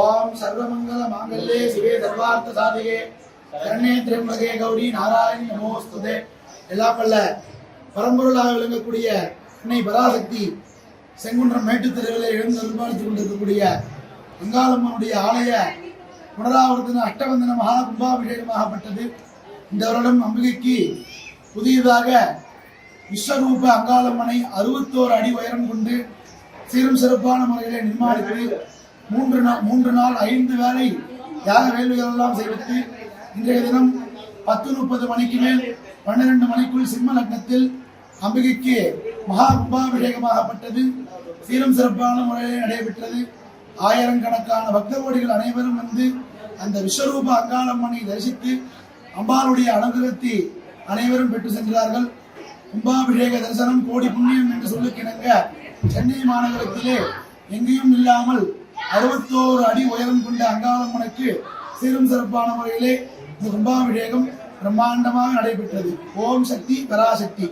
ஓம் சர்வமங்கல மாங்கல்யே சிவே சர்வார்த்த சாதிகே சரண்யே திரியம்பகே கௌரி நாராயணி நமோஸ்துதே. எல்லாம் வல்ல பரம்பொருளாக விளங்கக்கூடிய அன்னை பராசக்தி செங்குன்றம் மேட்டுத்தெருவிலே எழுந்து நிர்மாணித்துக் கொண்டிருக்கக்கூடிய அங்காளம்மனுடைய ஆலய புனராவர்த்தன அஷ்டவந்தன மகா கும்பாபிஷேகமாகப்பட்டது. இந்த வருடம் அம்பிகைக்கு புதியதாக விஸ்வரூப அங்காளம்மனை 61 அடி உயரம் கொண்டு சீரும் சிறப்பான முறையிலே நிர்மாணித்து 3 நாள் 5 வேளை யாக வேள்விகள் எல்லாம் செய்வித்து இன்றைய தினம் 10:30 மணிக்கு மேல் 12 மணிக்குள் சிம்ம லக்னத்தில் அம்பிகைக்கு மகா கும்பாபிஷேகமாகப்பட்டது. சீரும் சிறப்பான முறையிலே நடைபெற்றது. ஆயிரக்கணக்கான பக்த கோடிகள் அனைவரும் வந்து அந்த விஸ்வரூப அங்காளம்மனை தரிசித்து அம்பாளுடைய அனுகிரகத்தை அனைவரும் பெற்று சென்றார்கள். கும்பாபிஷேக தரிசனம் கோடி புண்ணியம் என்று சொல்லுக்கிணங்க சென்னை மாநகரத்திலே எங்கேயும் இல்லாமல் 61 அடி உயரம் கொண்ட அங்காளம்மனுக்கு சீரும் சிறப்பான முறையிலே இந்த கும்பாபிஷேகம் பிரம்மாண்டமாக நடைபெற்றது. ஓம் சக்தி பராசக்தி.